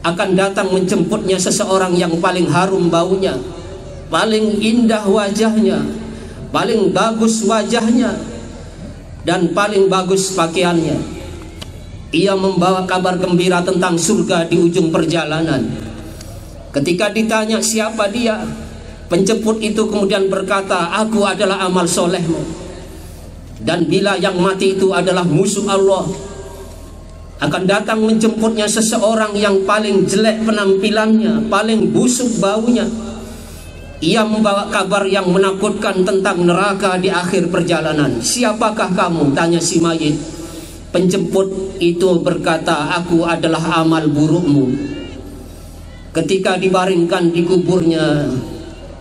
akan datang menjemputnya seseorang yang paling harum baunya, paling indah wajahnya, paling bagus wajahnya, dan paling bagus pakaiannya. Ia membawa kabar gembira tentang surga di ujung perjalanan. Ketika ditanya siapa dia, penjemput itu kemudian berkata, aku adalah amal solehmu. Dan bila yang mati itu adalah musuh Allah, akan datang menjemputnya seseorang yang paling jelek penampilannya, paling busuk baunya. Ia membawa kabar yang menakutkan tentang neraka di akhir perjalanan. Siapakah kamu? Tanya si mayit. Penjemput itu berkata, aku adalah amal burukmu. Ketika dibaringkan di kuburnya,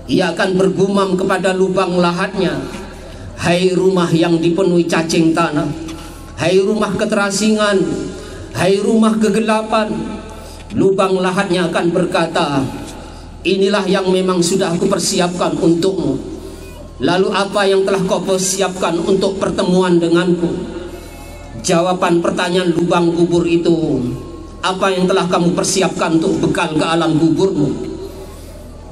ia akan bergumam kepada lubang lahatnya, hai rumah yang dipenuhi cacing tanah, hai rumah keterasingan, hai rumah kegelapan. Lubang lahatnya akan berkata, inilah yang memang sudah aku persiapkan untukmu. Lalu apa yang telah kau persiapkan untuk pertemuan denganku? Jawaban pertanyaan lubang kubur itu, apa yang telah kamu persiapkan untuk bekal ke alam kuburmu?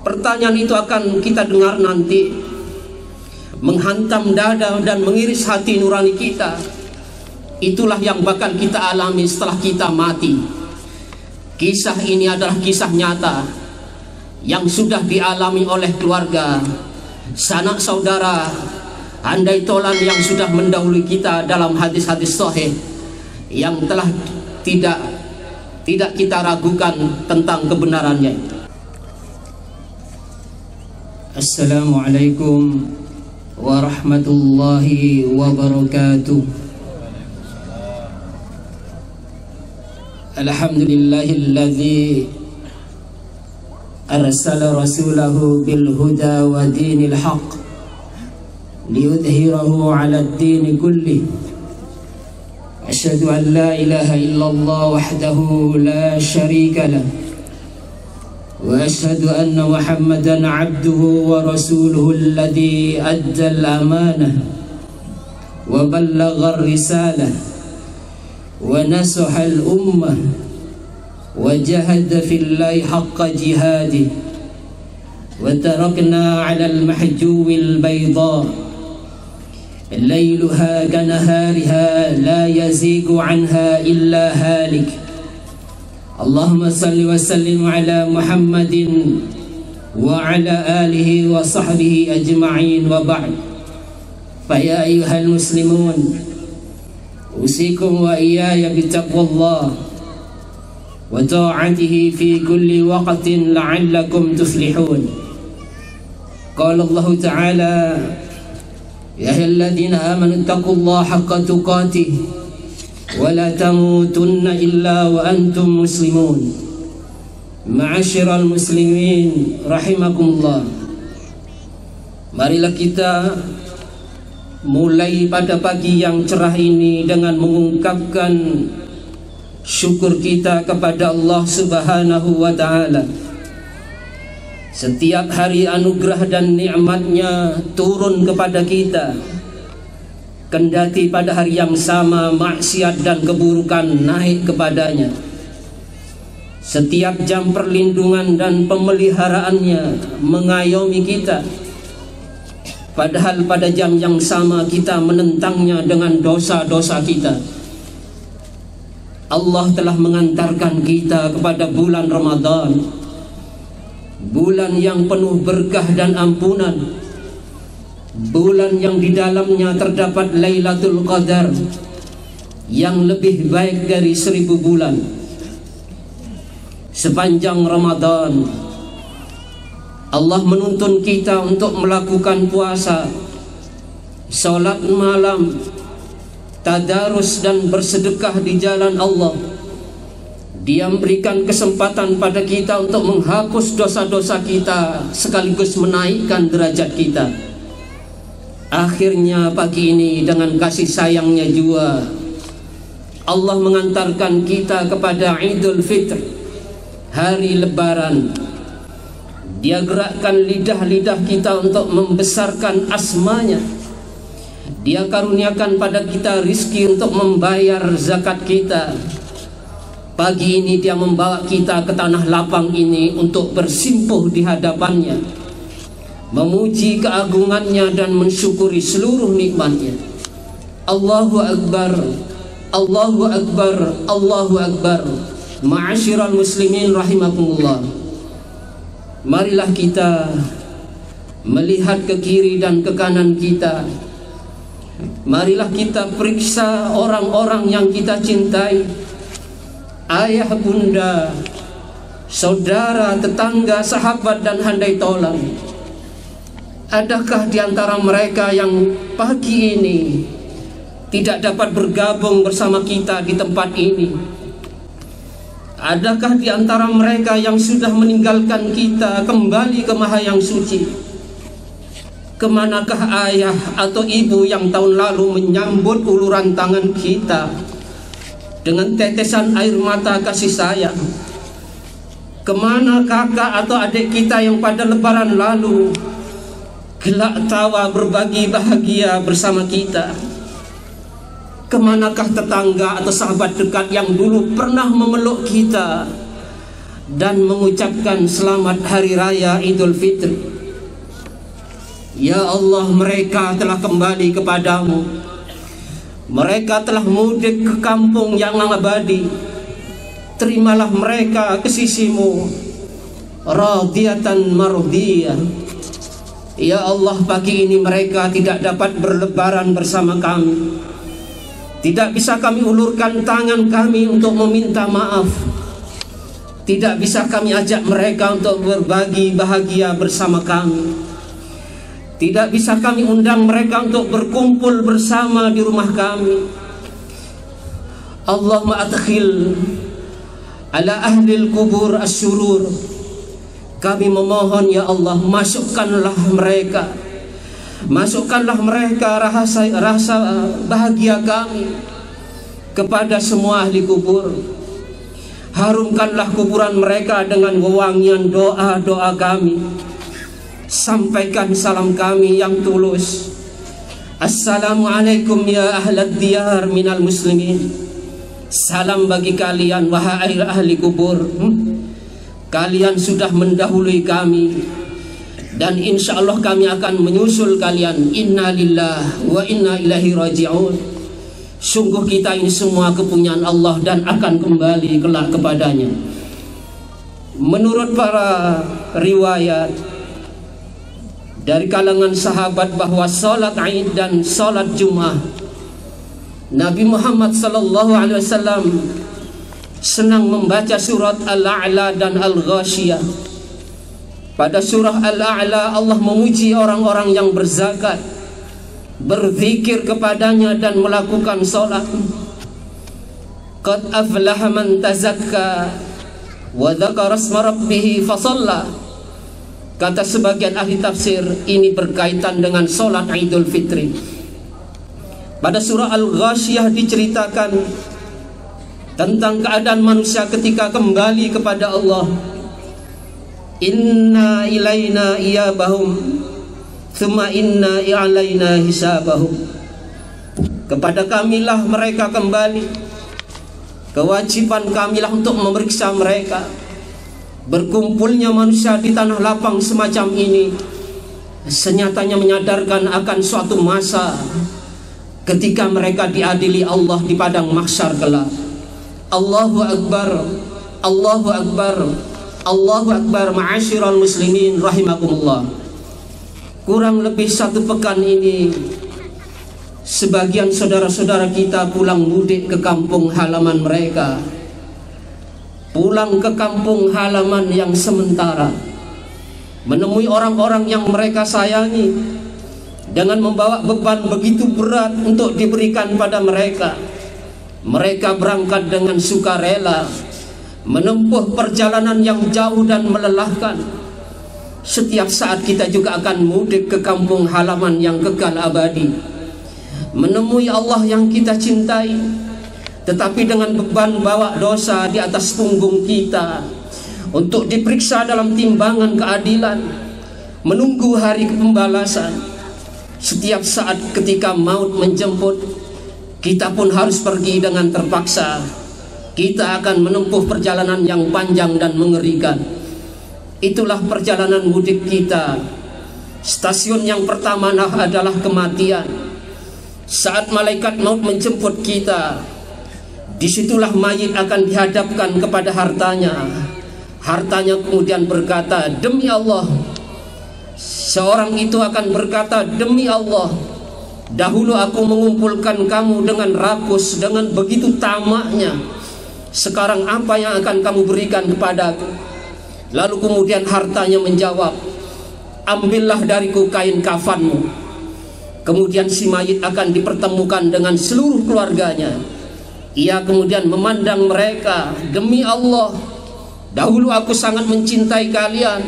Pertanyaan itu akan kita dengar nanti, menghantam dada dan mengiris hati nurani kita. Itulah yang bakal kita alami setelah kita mati. Kisah ini adalah kisah nyata yang sudah dialami oleh keluarga, sanak saudara, andai tolan yang sudah mendahului kita dalam hadis-hadis sahih yang telah tidak kita ragukan tentang kebenarannya. Assalamualaikum warahmatullahi wabarakatuh. Alhamdulillahilladzi arsala rasulahu bil huda wa dinil haqq liyudhhirahu 'ala ad-din kullih. Asyhadu an la ilaha illallah wahdahu la syarika lah, wa asyhadu anna Muhammadan 'abduhu wa rasuluhu alladhi adda al-amanah wa ballagha ar-risalah wa nasaha al-ummah wa jahada fillahi haqqa jihadih wa tarakna 'ala al-mahjuwi al-bayda ليلها كنهارها لا يزيغ عنها إلا هالك. اللهم صل وسلم على محمد وعلى آله وصحبه أجمعين وبعد. فيا أيها المسلمون أوصيكم وإياي بتقوى الله وطاعته في كل وقت لعلكم تفلحون. قال الله تعالى يا أيها الذين آمنوا اتقوا الله حق تقاته ولا تموتن إلا وأنتم مسلمون. معاشر المسلمين رحمكم الله. Marilah kita mulai pada pagi yang cerah ini dengan mengungkapkan syukur kita kepada Allah Subhanahu wa ta'ala. Setiap hari anugerah dan nikmatnya turun kepada kita, kendati pada hari yang sama maksiat dan keburukan naik kepadanya. Setiap jam perlindungan dan pemeliharaannya mengayomi kita, padahal pada jam yang sama kita menentangnya dengan dosa-dosa kita. Allah telah mengantarkan kita kepada bulan Ramadan, bulan yang penuh berkah dan ampunan, bulan yang di dalamnya terdapat Lailatul Qadar yang lebih baik dari 1000 bulan. Sepanjang Ramadan Allah menuntun kita untuk melakukan puasa, salat malam, tadarus dan bersedekah di jalan Allah. Dia memberikan kesempatan pada kita untuk menghapus dosa-dosa kita sekaligus menaikkan derajat kita. Akhirnya pagi ini dengan kasih sayangnya juga Allah mengantarkan kita kepada Idul Fitr, hari Lebaran. Dia gerakkan lidah-lidah kita untuk membesarkan asmanya. Dia karuniakan pada kita rizki untuk membayar zakat kita, Pagi ini Dia membawa kita ke tanah lapang ini untuk bersimpuh di hadapannya, memuji keagungannya dan mensyukuri seluruh nikmatnya. Allahu Akbar, Allahu Akbar, Allahu Akbar. Ma'asyiral muslimin rahimakumullah. Marilah kita melihat ke kiri dan ke kanan kita. Marilah kita periksa orang-orang yang kita cintai, ayah, bunda, saudara, tetangga, sahabat dan handai tolang. Adakah di antara mereka yang pagi ini tidak dapat bergabung bersama kita di tempat ini? Adakah di antara mereka yang sudah meninggalkan kita kembali ke Maha Yang Suci? Kemanakah ayah atau ibu yang tahun lalu menyambut uluran tangan kita dengan tetesan air mata kasih sayang? Kemana kakak atau adik kita yang pada lebaran lalu gelak tawa berbagi bahagia bersama kita? Kemanakah tetangga atau sahabat dekat yang dulu pernah memeluk kita dan mengucapkan selamat hari raya Idul Fitri? Ya Allah, mereka telah kembali kepadamu. Mereka telah mudik ke kampung yang abadi. Terimalah mereka ke sisimu, radiyatan mardiyah. Ya Allah, pagi ini mereka tidak dapat berlebaran bersama kami. Tidak bisa kami ulurkan tangan kami untuk meminta maaf. Tidak bisa kami ajak mereka untuk berbagi bahagia bersama kami. Tidak bisa kami undang mereka untuk berkumpul bersama di rumah kami. Allahumma adkhil ala ahlil kubur asyurur. Kami memohon ya Allah, masukkanlah mereka, masukkanlah mereka rasa bahagia kami kepada semua ahli kubur. Harumkanlah kuburan mereka dengan wewangian doa-doa kami. Sampaikan salam kami yang tulus. Assalamualaikum ya ahlad diyar minal muslimin. Salam bagi kalian wahai ahli kubur. Kalian sudah mendahului kami, dan insya Allah kami akan menyusul kalian. Inna lillahi wa inna ilaihi raji'un. Sungguh kita ini semua kepunyaan Allah dan akan kembali kelak kepadanya. Menurut para riwayat dari kalangan sahabat bahwa salat Aid dan salat Jumat, Nabi Muhammad sallallahu alaihi wasallam senang membaca surat Al-A'la dan Al-Ghashiyah. Pada surah Al-A'la Allah memuji orang-orang yang berzakat, berzikir kepadanya dan melakukan salat. Qad aflaha man tazakka wa dzakara isma rabbih fa shalla. Kata sebagian ahli tafsir, ini berkaitan dengan salat Idul Fitri. Pada surah Al-Ghashiyah diceritakan tentang keadaan manusia ketika kembali kepada Allah. Inna ilaina iyabahum thumma inna ilaina hisabahum. Kepada kamilah mereka kembali. Kewajiban kamilah untuk memeriksa mereka. Berkumpulnya manusia di tanah lapang semacam ini senyatanya menyadarkan akan suatu masa ketika mereka diadili Allah di padang mahsyar kelak. Allahu Akbar, Allahu Akbar, Allahu Akbar. Ma'asyiral muslimin rahimakumullah. Kurang lebih 1 pekan ini sebagian saudara-saudara kita pulang mudik ke kampung halaman mereka, pulang ke kampung halaman yang sementara, menemui orang-orang yang mereka sayangi dengan membawa beban begitu berat untuk diberikan pada mereka. Mereka berangkat dengan sukarela, menempuh perjalanan yang jauh dan melelahkan. Setiap saat kita juga akan mudik ke kampung halaman yang kekal abadi, menemui Allah yang kita cintai, tetapi dengan beban bawa dosa di atas punggung kita untuk diperiksa dalam timbangan keadilan, menunggu hari pembalasan. Setiap saat ketika maut menjemput, kita pun harus pergi dengan terpaksa. kita akan menempuh perjalanan yang panjang dan mengerikan. Itulah perjalanan mudik kita. Stasiun yang pertama adalah kematian. Saat malaikat maut menjemput kita, disitulah mayit akan dihadapkan kepada hartanya. Hartanya kemudian berkata, demi Allah. Seorang itu akan berkata, demi Allah, dahulu aku mengumpulkan kamu dengan rakus, dengan begitu tamaknya. Sekarang apa yang akan kamu berikan kepadaku? Lalu kemudian hartanya menjawab, ambillah dariku kain kafanmu. Kemudian si mayit akan dipertemukan dengan seluruh keluarganya. Ia kemudian memandang mereka, demi Allah, dahulu aku sangat mencintai kalian,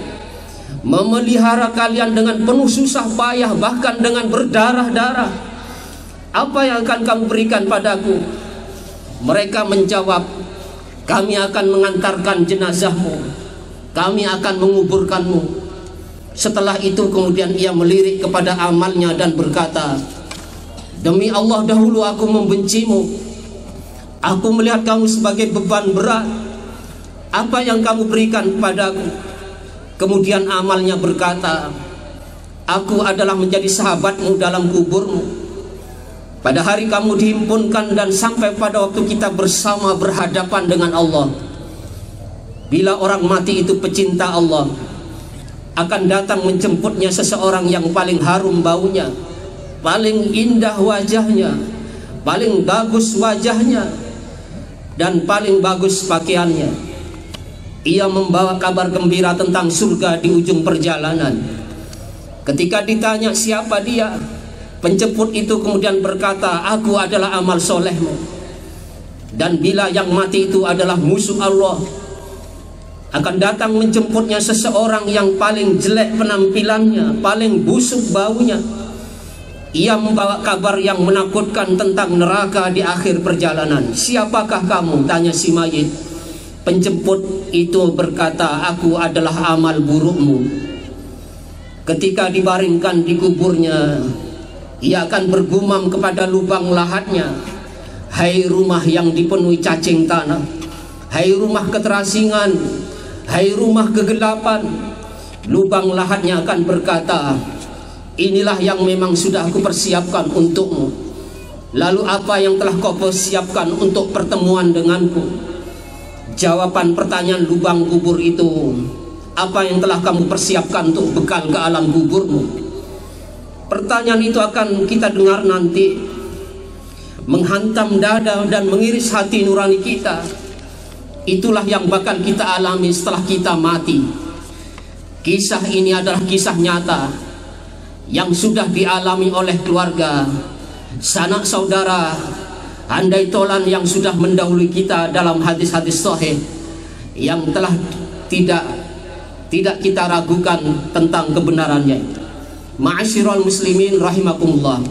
memelihara kalian dengan penuh susah payah, bahkan dengan berdarah-darah. Apa yang akan kamu berikan padaku? Mereka menjawab, kami akan mengantarkan jenazahmu, kami akan menguburkanmu. Setelah itu kemudian ia melirik kepada amalnya dan berkata, demi Allah, dahulu aku membencimu. Aku melihat kamu sebagai beban berat. Apa yang kamu berikan kepadaku? Kemudian amalnya berkata, aku adalah menjadi sahabatmu dalam kuburmu. Pada hari kamu dihimpunkan dan sampai pada waktu kita bersama berhadapan dengan Allah. Bila orang mati itu pecinta Allah, akan datang menjemputnya seseorang yang paling harum baunya, paling indah wajahnya, paling bagus wajahnya, dan paling bagus pakaiannya. Ia membawa kabar gembira tentang surga di ujung perjalanan. Ketika ditanya siapa dia, penjemput itu kemudian berkata, aku adalah amal solehmu. Dan bila yang mati itu adalah musuh Allah, akan datang menjemputnya seseorang yang paling jelek penampilannya, paling busuk baunya. Ia membawa kabar yang menakutkan tentang neraka di akhir perjalanan. Siapakah kamu? Tanya si mayit. Penjemput itu berkata, aku adalah amal burukmu. Ketika dibaringkan di kuburnya, ia akan bergumam kepada lubang lahatnya, hai rumah yang dipenuhi cacing tanah, hai rumah keterasingan, hai rumah kegelapan. Lubang lahatnya akan berkata, inilah yang memang sudah aku persiapkan untukmu. Lalu apa yang telah kau persiapkan untuk pertemuan denganku? Jawaban pertanyaan lubang kubur itu, apa yang telah kamu persiapkan untuk bekal ke alam kuburmu? Pertanyaan itu akan kita dengar nanti, menghantam dada dan mengiris hati nurani kita. Itulah yang bakal kita alami setelah kita mati. Kisah ini adalah kisah nyata yang sudah dialami oleh keluarga, sanak saudara, andai tolan yang sudah mendahului kita dalam hadis-hadis sahih yang telah tidak kita ragukan tentang kebenarannya. Ma'asyiral muslimin rahimakumullah.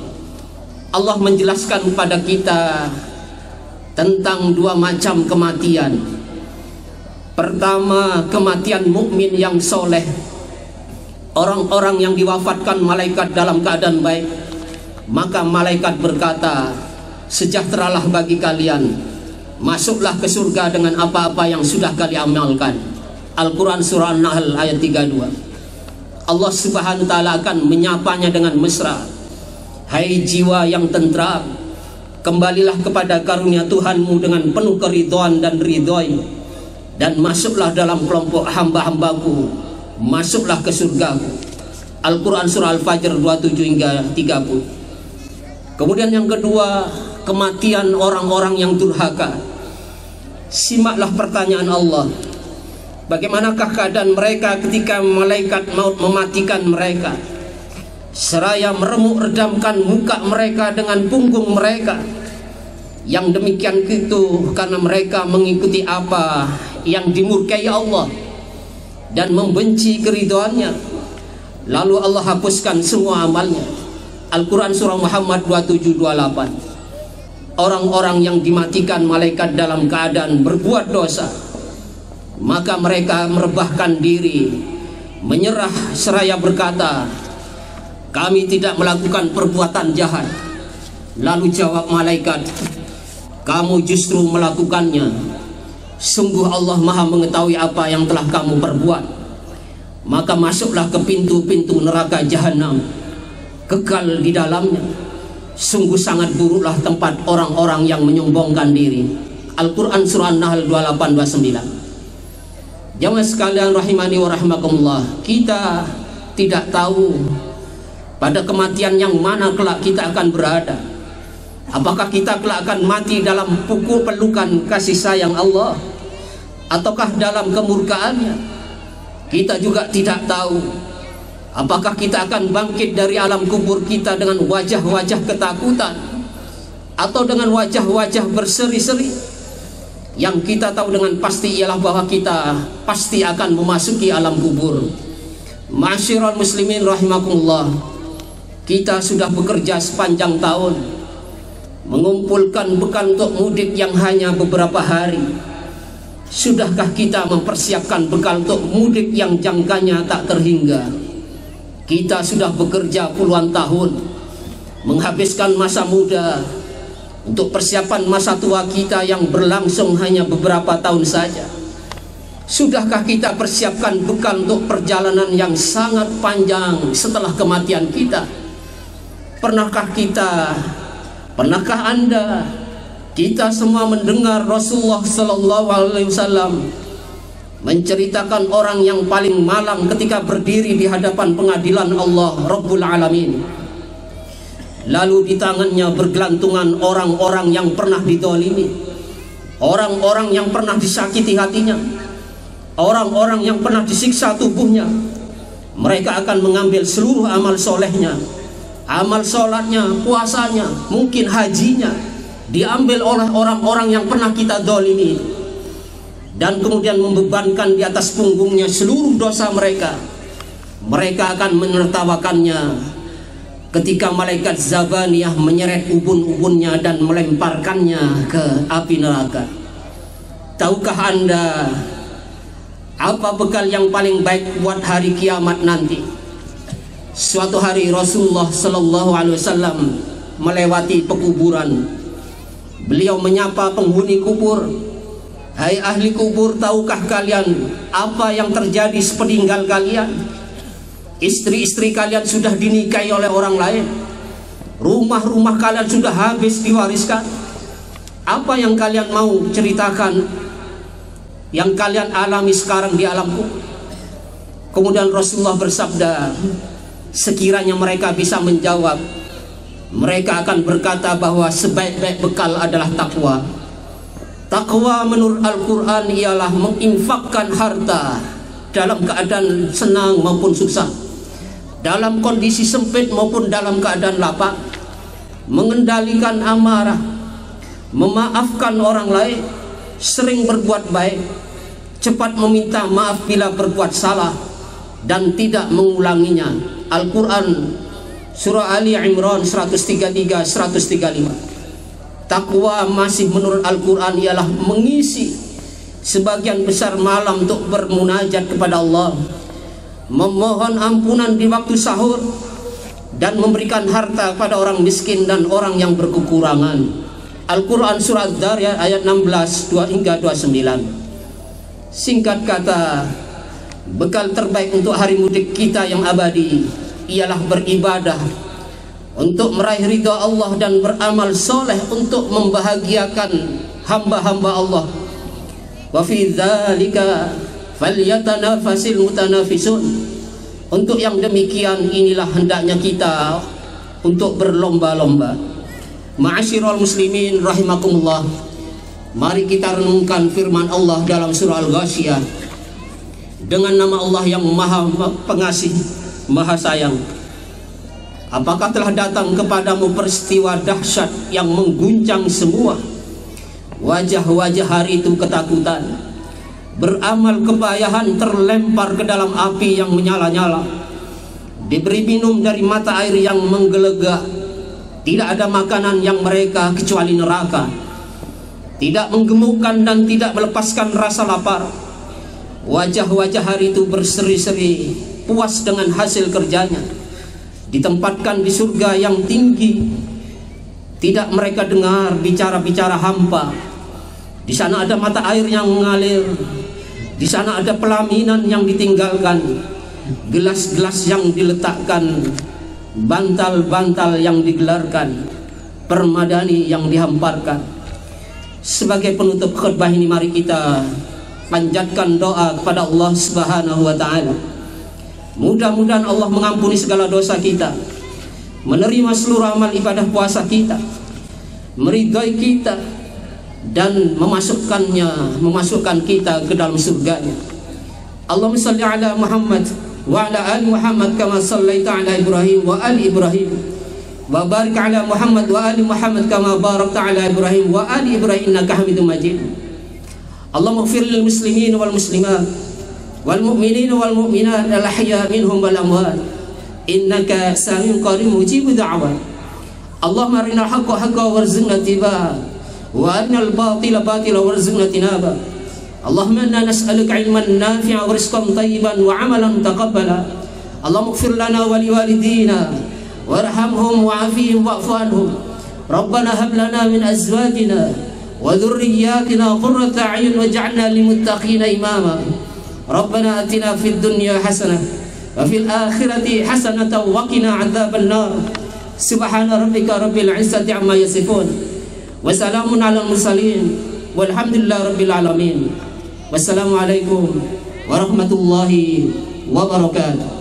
Allah menjelaskan kepada kita tentang dua macam kematian. Pertama, kematian mukmin yang soleh, orang-orang yang diwafatkan malaikat dalam keadaan baik. Maka malaikat berkata, sejahteralah bagi kalian, masuklah ke surga dengan apa-apa yang sudah kalian amalkan. Al-Quran surah An-Nahl ayat 32. Allah subhanahu wa ta'ala akan menyapanya dengan mesra, hai jiwa yang tentram, kembalilah kepada karunia Tuhanmu dengan penuh keridhaan dan ridhoi, dan masuklah dalam kelompok hamba-hambaku, masuklah ke surgaku. Al-Quran surah Al-Fajr 27 hingga 30. Kemudian yang kedua, kematian orang-orang yang durhaka. Simaklah pertanyaan Allah, bagaimanakah keadaan mereka ketika malaikat maut mematikan mereka, seraya meremuk redamkan muka mereka dengan punggung mereka. Yang demikian itu karena mereka mengikuti apa yang dimurkai Allah dan membenci keridhaannya. Lalu Allah hapuskan semua amalnya. Al-Quran surah Muhammad 27-28. Orang-orang yang dimatikan malaikat dalam keadaan berbuat dosa, maka mereka merebahkan diri, menyerah seraya berkata, kami tidak melakukan perbuatan jahat. Lalu jawab malaikat, kamu justru melakukannya. Sungguh Allah Maha mengetahui apa yang telah kamu perbuat. Maka masuklah ke pintu-pintu neraka jahanam, kekal di dalamnya. Sungguh sangat buruklah tempat orang-orang yang menyombongkan diri. Al-Quran surah An-Nahl 28-29. Jamaah sekalian rahimani wa rahimakumullah, kita tidak tahu pada kematian yang mana kelak kita akan berada. Apakah kita kelak akan mati dalam pukul pelukan kasih sayang Allah, ataukah dalam kemurkaannya? Kita juga tidak tahu. Apakah kita akan bangkit dari alam kubur kita dengan wajah-wajah ketakutan, atau dengan wajah-wajah berseri-seri? Yang kita tahu dengan pasti ialah bahwa kita pasti akan memasuki alam kubur. Ma'asyiral muslimin rahimakumullah, kita sudah bekerja sepanjang tahun, mengumpulkan bekal untuk mudik yang hanya beberapa hari. Sudahkah kita mempersiapkan bekal untuk mudik yang jangkanya tak terhingga? Kita sudah bekerja puluhan tahun, menghabiskan masa muda untuk persiapan masa tua kita yang berlangsung hanya beberapa tahun saja. Sudahkah kita persiapkan bekal untuk perjalanan yang sangat panjang setelah kematian kita? Pernahkah Anda, kita semua mendengar Rasulullah Sallallahu Alaihi Wasallam menceritakan orang yang paling malang ketika berdiri di hadapan pengadilan Allah Rabbul Alamin? Lalu di tangannya bergelantungan orang-orang yang pernah didolimi, orang-orang yang pernah disakiti hatinya, orang-orang yang pernah disiksa tubuhnya. Mereka akan mengambil seluruh amal solehnya, amal sholatnya, puasanya, mungkin hajinya, diambil oleh orang-orang yang pernah kita dolimi, dan kemudian membebankan di atas punggungnya seluruh dosa mereka. Mereka akan menertawakannya ketika malaikat Zabaniyah menyeret ubun-ubunnya dan melemparkannya ke api neraka. Tahukah Anda apa bekal yang paling baik buat hari kiamat nanti? Suatu hari Rasulullah Sallallahu Alaihi Wasallam melewati pekuburan. Beliau menyapa penghuni kubur, "Hai ahli kubur, tahukah kalian apa yang terjadi sepeninggal kalian? Istri-istri kalian sudah dinikahi oleh orang lain, rumah-rumah kalian sudah habis diwariskan. Apa yang kalian mau ceritakan yang kalian alami sekarang di alam kubur?" Kemudian Rasulullah bersabda, sekiranya mereka bisa menjawab, mereka akan berkata bahwa sebaik-baik bekal adalah takwa. Takwa menurut Al-Quran ialah menginfakkan harta dalam keadaan senang maupun susah, dalam kondisi sempit maupun dalam keadaan lapang, mengendalikan amarah, memaafkan orang lain, sering berbuat baik, cepat meminta maaf bila berbuat salah, dan tidak mengulanginya. Al-Quran Surah Ali Imran 133-135. Takwa masih menurut Al-Quran ialah mengisi sebagian besar malam untuk bermunajat kepada Allah, memohon ampunan di waktu sahur, dan memberikan harta pada orang miskin dan orang yang berkekurangan. Al-Quran Surah Dzariyat ayat 16-29. Singkat kata, bekal terbaik untuk hari mudik kita yang abadi ialah beribadah untuk meraih ridha Allah dan beramal soleh untuk membahagiakan hamba-hamba Allah. Wa fi dzalika falyatanafasil mutanafisun. Untuk yang demikian inilah hendaknya kita untuk berlomba-lomba. Ma'asyiral muslimin rahimakumullah, mari kita renungkan firman Allah dalam surah Al-Ghasyiyah. Dengan nama Allah yang maha pengasih, maha sayang, apakah telah datang kepadamu peristiwa dahsyat yang mengguncang semua? Wajah-wajah hari itu ketakutan, beramal kepayahan terlempar ke dalam api yang menyala-nyala, diberi minum dari mata air yang menggelegak. Tidak ada makanan yang mereka kecuali neraka, tidak menggemukkan dan tidak melepaskan rasa lapar. Wajah-wajah hari itu berseri-seri, puas dengan hasil kerjanya, ditempatkan di surga yang tinggi. Tidak mereka dengar bicara-bicara hampa, Di sana ada mata air yang mengalir. Di sana ada pelaminan yang ditinggalkan, gelas-gelas yang diletakkan, bantal-bantal yang digelarkan, permadani yang dihamparkan. Sebagai penutup khutbah ini, mari kita panjatkan doa kepada Allah Subhanahu wa taala. Mudah-mudahan Allah mengampuni segala dosa kita, menerima seluruh amal ibadah puasa kita, meridhai kita, dan memasukkan kita ke dalam surganya. Allahumma salli ala Muhammad wa ala ali Muhammad kama sallaita ala Ibrahim wa ali Ibrahim, wa barik ala Muhammad wa ali Muhammad kama barakta ala Ibrahim wa ali Ibrahim innaka Hamidum Majid. Allahumma ighfir lil muslimin wal muslimat wal mu'minin wal mu'minat al ahya minhum wal amwat innaka samiun qarib mujibud da'wat. Allahumma arinal haqqa haqqan warzuqna ittiba'ah wa arinal batila batila warzuqna tinaba. Allahumma inna nas'aluka ilman nafi'an wa rizqan thayyiban wa amalan taqabbala. Allahumma ighfir lana wa liwalidina warhamhum wa'afihim wa'fu anhum. Rabbana hab lana min azwajina wa dhurriyyatina qurrata a'yun waj'alna lil muttaqina imama. Rabbana atina fid dunya hasanah wa fil akhirati hasanatan wa qina 'adzaban nar. Subhana rabbika rabbil 'izzati 'amma yasifun wa salamun 'alal mursalin walhamdulillahi rabbil alamin. Wassalamualaikum warahmatullahi wabarakatuh.